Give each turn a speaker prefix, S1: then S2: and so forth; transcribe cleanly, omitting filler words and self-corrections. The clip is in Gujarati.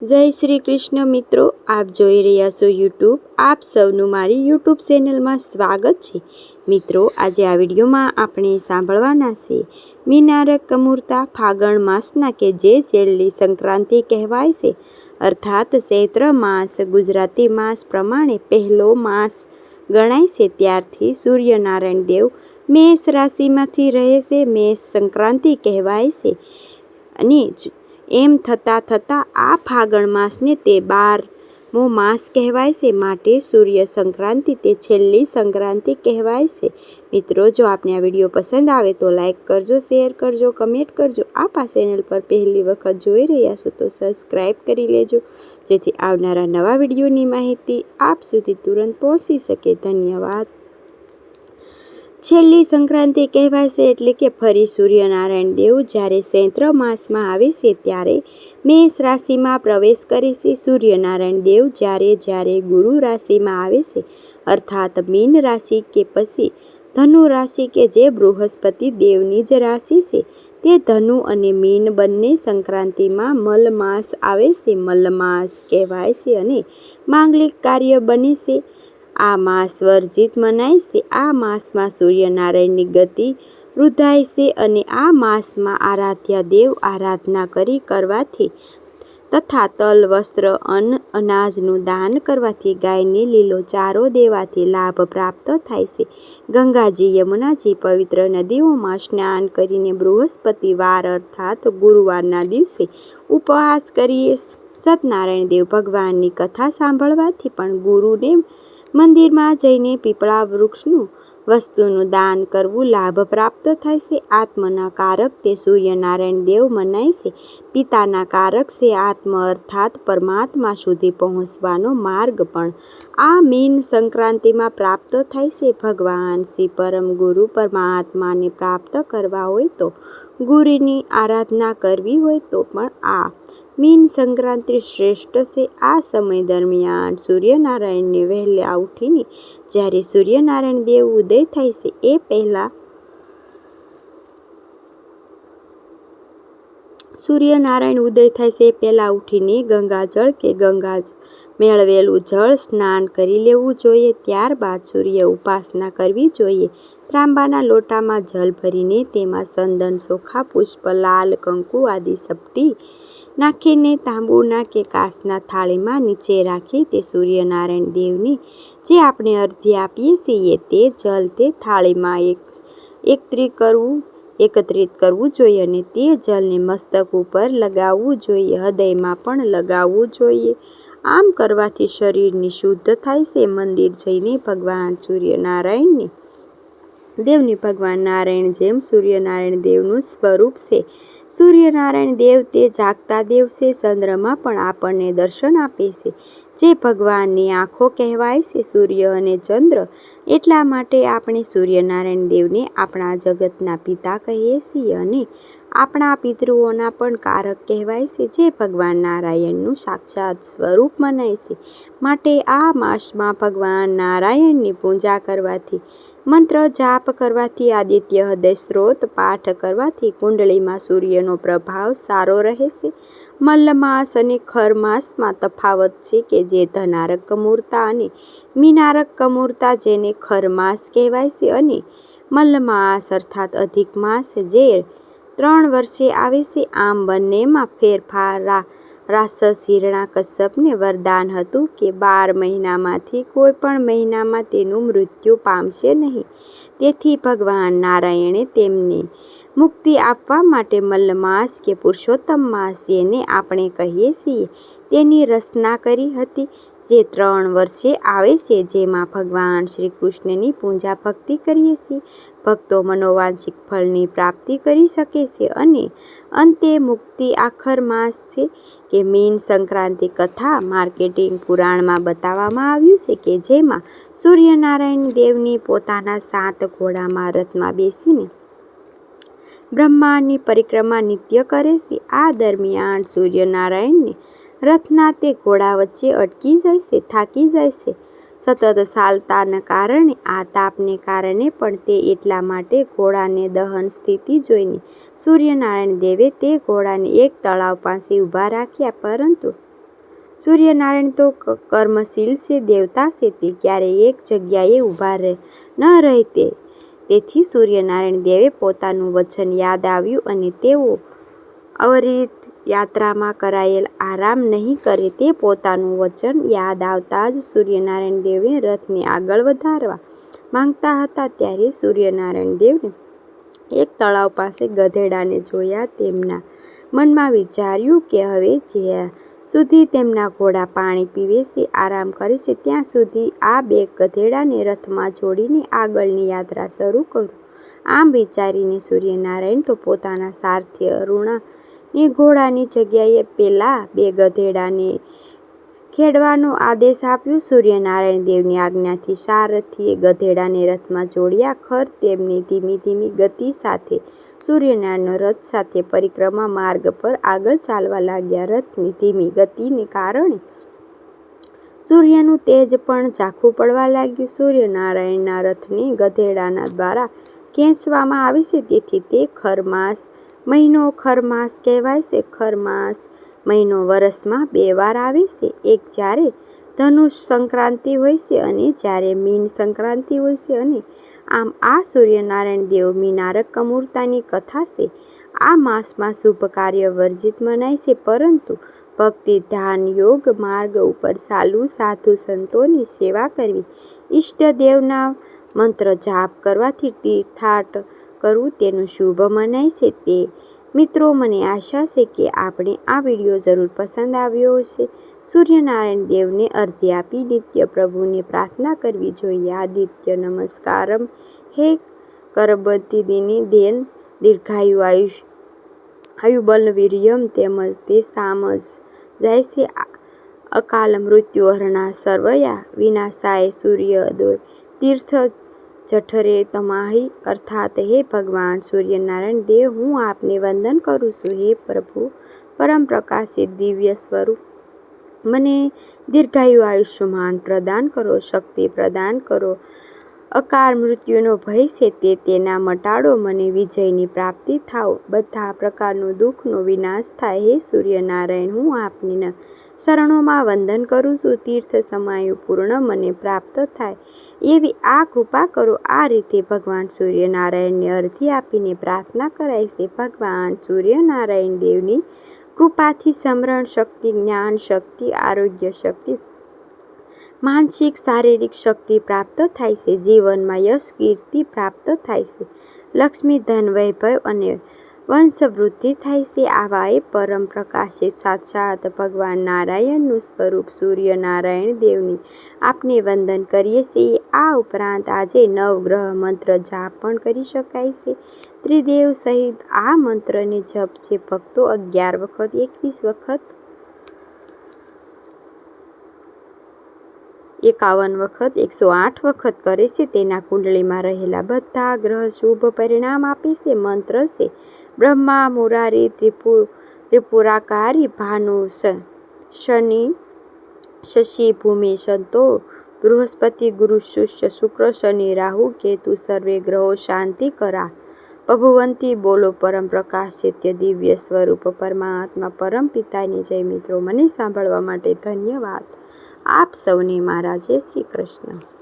S1: જય શ્રી કૃષ્ણ મિત્રો, આપ જોઈ રહ્યા છો યુટ્યુબ. આપ સૌનું મારી યુટ્યુબ ચેનલમાં સ્વાગત છે. મિત્રો, આજે આ વિડીયોમાં આપણે સાંભળવાના છે મીનારક કમૂરતા ફાગણ માસના કે જે છેલ્લી સંક્રાંતિ કહેવાય છે, અર્થાત ચૈત્ર માસ ગુજરાતી માસ પ્રમાણે પહેલો માસ ગણાય છે. ત્યારથી સૂર્યનારાયણ દેવ મેષ રાશિમાંથી રહે છે. મેષ સંક્રાંતિ કહેવાય છે અને એમ થતાં આ ફાગણ માસને તે 12મો માસ કહેવાય છે. માટે સૂર્ય સંક્રાંતિ તે છેલ્લી સંક્રાંતિ કહેવાય છે. મિત્રો, જો આપને આ વિડીયો પસંદ આવે તો લાઈક કરજો, શેર કરજો, કમેન્ટ કરજો. આપ આ ચેનલ પર પહેલી વખત જોઈ રહ્યા છો તો સબસ્ક્રાઈબ કરી લેજો, જેથી આવનારા નવા વિડીયોની માહિતી આપ સુધી તુરંત પહોંચી શકે. ધન્યવાદ. છેલ્લી સંક્રાંતિ કહેવાય છે એટલે કે ફરી સૂર્યનારાયણ દેવ જ્યારે ચૈત્ર માસમાં આવે છે ત્યારે મેષ રાશિમાં પ્રવેશ કરે છે. સૂર્યનારાયણ દેવ જ્યારે ગુરુ રાશિમાં આવે છે, અર્થાત મીન રાશિ કે પછી ધનુ રાશિ કે જે બૃહસ્પતિ દેવની જ રાશિ છે, તે ધનુ અને મીન બંને સંક્રાંતિમાં મલમાસ આવે છે. મલમાસ કહેવાય છે અને માંગલિક કાર્ય બને છે. આ માસ વર્જિત મનાય છે. આ માસમાં સૂર્યનારાયણની ગતિ વૃદ્ધાય છે અને આ માસમાં આરાધ્યા દેવ આરાધના કરવાથી તથા તલ, વસ્ત્ર, અન્ન, અનાજનું દાન કરવાથી, ગાયને લીલો ચારો દેવાથી લાભ પ્રાપ્ત થાય છે. ગંગાજી, યમુનાજી પવિત્ર નદીઓમાં સ્નાન કરીને બૃહસ્પતિવાર અર્થાત ગુરુવારના દિવસે ઉપવાસ કરીએ સત્યનારાયણ દેવ ભગવાનની કથા સાંભળવાથી પણ ગુરુને મંદિરમાં જઈને પીપળા વૃક્ષનું વસ્તુનું દાન કરવું લાભ પ્રાપ્ત થાય છે. આત્મના કારક તે સૂર્યનારાયણ દેવ મનાય છે. પિતાના કારક છે આત્મ અર્થાત પરમાત્મા સુધી પહોંચવાનો માર્ગ પણ આ મીન સંક્રાંતિમાં પ્રાપ્ત થાય છે. ભગવાન શ્રી પરમ ગુરુ પરમાત્માને પ્રાપ્ત કરવા હોય તો ગુરુની આરાધના કરવી હોય તો પણ આ મીન સંક્રાંતિ શ્રેષ્ઠ છે. આ સમય દરમિયાન સૂર્યનારાયણને વહેલા ઉઠીને જ્યારે સૂર્યનારાયણ દેવ ઉદય થાય છે એ પહેલા ઉઠીને ગંગાજળ કે ગંગા મેળવેલું જળ સ્નાન કરી લેવું જોઈએ. ત્યારબાદ સૂર્ય ઉપાસના કરવી જોઈએ. ત્રાંબાના લોટામાં જલ ભરીને તેમાં ચંદન, ચોખા, પુષ્પ, લાલ કંકુ આદિ સપટી નાખીને તાંબુના કે કાચના થાળીમાં નીચે રાખી તે સૂર્યનારાયણ દેવને જે આપણે અર્ધ્ય આપીએ છીએ તે જલ તે થાળીમાં એકત્રિત કરવું જોઈએ અને તે જલને મસ્તક ઉપર લગાવવું જોઈએ, હૃદયમાં પણ લગાવવું જોઈએ. આમ કરવાથી શરીરની શુદ્ધ થાય છે. મંદિર જઈને ભગવાન સૂર્યનારાયણ જેમ સૂર્યનારાયણ દેવનું સ્વરૂપ છે. સૂર્યનારાયણ દેવ તે જાગતા દેવ છે. ચંદ્રમાં પણ આપણને દર્શન આપે છે, જે ભગવાનની આંખો કહેવાય છે. સૂર્ય અને ચંદ્ર એટલા માટે આપણે સૂર્યનારાયણ દેવને આપણા જગતના પિતા કહીએ છીએ અને આપણા પિતૃઓના પણ કારક કહેવાય છે, જે ભગવાન નારાયણનું સાક્ષાત સ્વરૂપ મનાય છે. માટે આ માસમાં ભગવાન નારાયણની પૂજા કરવાથી, મંત્ર જાપ કરવાથી, આદિત્ય હૃદય સ્ત્રોત પાઠ કરવાથી કુંડળીમાં સૂર્યનો પ્રભાવ સારો રહે છે. મલ્લમાસ અને ખર માસમાં તફાવત છે કે જે ધનારક કમૂરતા અને મીનારક કમૂરતા જેને ખર માસ કહેવાય છે અને મલ્લમાસ અર્થાત અધિક માસ જે 3 વર્ષે આવે છે. આમ બંનેમાં ફેરફાર રાક્ષસ હિરણ્યકશ્યપને વરદાન હતું કે 12 મહિનામાંથી કોઈ પણ મહિનામાં તેનું મૃત્યુ પામશે નહીં. તેથી ભગવાન નારાયણે તેમને મુક્તિ આપવા માટે મલ્લમાસ કે પુરુષોત્તમ માસ જેને આપણે કહીએ છીએ તેની રચના કરી હતી, જે 3 વર્ષે આવે છે, જેમાં ભગવાન શ્રી કૃષ્ણની પૂજા ભક્તિ કરીએ છીએ. ભક્તો મનોવાંછિત ફળની પ્રાપ્તિ કરી શકે છે અને અંતે મુક્તિ. આખર માસ છે કે મીન સંક્રાંતિ કથા માર્કટિંગ પુરાણમાં બતાવવામાં આવ્યું છે કે જેમાં સૂર્યનારાયણ દેવની પોતાના 7 ઘોડામાં રથમાં બેસીને બ્રહ્માંડની પરિક્રમા નિત્ય કરે છે. આ દરમિયાન સૂર્યનારાયણને રથના તે ઘોડા વચ્ચે અટકી જાય છે, થાકી જાય છે. સતત ચાલતાના કારણે આ તાપને કારણે પણ તે એટલા માટે ઘોડાને દહન સ્થિતિ જોઈને સૂર્યનારાયણ દેવે તે ઘોડાને એક તળાવ પાસે ઊભા રાખ્યા, પરંતુ સૂર્યનારાયણ તો કર્મશીલ છે, દેવતા છે, તે ક્યારેય એક જગ્યાએ ઊભા ન રહેતે. તેથી સૂર્યનારાયણ દેવે પોતાનું વચન યાદ આવ્યું અને તેઓ અવિરત યાત્રામાં કરાયેલ આરામ નહીં કરે. તે પોતાનું વચન યાદ આવતા જ સૂર્યનારાયણ દેવને રથને આગળ વધારવા માંગતા હતા. ત્યારે સૂર્યનારાયણ દેવને એક તળાવ પાસે ગધેડાને જોયા. તેમના મનમાં વિચાર્યું કે હવે જ્યાં સુધી તેમના ઘોડા પાણી પીવે છે, આરામ કરે છે, ત્યાં સુધી આ બે ગધેડાને રથમાં જોડીને આગળની યાત્રા શરૂ કરું. આમ વિચારીને સૂર્યનારાયણ તો પોતાના સારથી અરુણને ઘોડાની જગ્યાએ પેલા બે ગધેડાને ખેડવાનો આદેશ આપ્યો. સૂર્યનારાયણ દેવની આજ્ઞાથી સારથીએ ગધેડાને રથમાં જોડ્યા. ખર તેમની ધીમી ધીમી ગતિ સાથે સૂર્યનારાયણનો રથ સાથે પરિક્રમા માર્ગ પર આગળ ચાલવા લાગ્યા. રથની ધીમી ગતિને કારણે સૂર્યનું તેજ પણ ઝાંખું પડવા લાગ્યું. સૂર્યનારાયણના રથને ગધેડાના દ્વારા ખેંચવામાં આવે છે, તેથી તે ખરમાસ મહિનો ખરમાસ કહેવાય છે. ખરમાસ મહિનો વર્ષમાં 2 વાર આવે છે. એક જ્યારે ધનુષ સંક્રાંતિ હોય છે અને જ્યારે મીન સંક્રાંતિ હોય છે. અને આમ આ સૂર્યનારાયણ દેવ મીનારક કમૂરતાની કથા છે. આ માસમાં શુભ કાર્ય વર્જિત મનાય છે, પરંતુ ભક્તિ ધ્યાન યોગ માર્ગ ઉપર ચાલવું, સાધુ સંતોની સેવા કરવી, ઈષ્ટદેવના મંત્ર જાપ કરવાથી તીર્થાટન કરવું તેનું શુભ મનાય છે. તે મિત્રો, મને આશા છે કે આપણે આ વિડીયો જરૂર પસંદ આવ્યો હશે. સૂર્યનારાયણ દેવને અર્ધ્ય આપી નિત્ય પ્રભુને પ્રાર્થના કરવી જોઈએ. આદિત્ય નમસ્કારમ. હે કરબંતિની દેન દીર્ઘાયુ આયુબલ વીર્યમ. તેમજ તે સામજ જાય છે અકાલ મૃત્યુ હરણા સર્વયા વિનાશાય સૂર્યોદય તીર્થ જઠરે તમાહી. અર્થાત હે ભગવાન સૂર્યનારાયણ દેવ, હું આપને વંદન કરું છું. હે પ્રભુ પરમ પ્રકાશિત દિવ્ય સ્વરૂપ, મને દીર્ઘાયુ આયુષ્યમાન પ્રદાન કરો, શક્તિ પ્રદાન કરો. અકાળ મૃત્યુનો ભય છે તેના મટાડો. મને વિજયની પ્રાપ્તિ થાવ. બધા પ્રકારનું દુઃખનો વિનાશ થાય. હે સૂર્યનારાયણ, હું આપની શરણોમાં વંદન કરું છું. તીર્થ સમાયુ પૂર્ણ મને પ્રાપ્ત થાય એવી આ કૃપા કરો. આ રીતે ભગવાન સૂર્યનારાયણને અર્ધ્ય આપીને પ્રાર્થના કરાય છે. ભગવાન સૂર્યનારાયણ દેવની કૃપાથી સ્મરણ શક્તિ, જ્ઞાન શક્તિ, આરોગ્ય શક્તિ, માનસિક શારીરિક શક્તિ પ્રાપ્ત થાય છે. જીવનમાં યશ કીર્તિ પ્રાપ્ત થાય છે. લક્ષ્મી ધન વૈભવ અને વંશવૃદ્ધિ થાય છે. આવા એ પરમ પ્રકાશિત સાક્ષાત ભગવાન નારાયણનું સ્વરૂપ સૂર્યનારાયણ દેવની આપને વંદન કરીએ છીએ. આ ઉપરાંત આજે નવગ્રહ મંત્ર જાપ પણ કરી શકાય છે. ત્રિદેવ સહિત આ મંત્રને જપશે ભક્તો 11 વખત, 21 વખત, 51 વખત, 108 વખત કરે છે. તેના કુંડળીમાં રહેલા બધા ગ્રહ શુભ પરિણામ આપે છે. મંત્ર છે બ્રહ્મા મુરારી ત્રિપુરાકારી ભાનુ શનિ શશી ભૂમિ સંતો બૃહસ્પતિ ગુરુ શુષ્ય શુક્ર શનિ રાહુ કેતુ સર્વે ગ્રહો શાંતિ કરા ભભુવંતી. બોલો પરમ પ્રકાશિત દિવ્ય સ્વરૂપ પરમાત્મા પરમ પિતાની જય. મિત્રો, મને સાંભળવા માટે ધન્યવાદ. આપ સૌને મારા જય શ્રી કૃષ્ણ.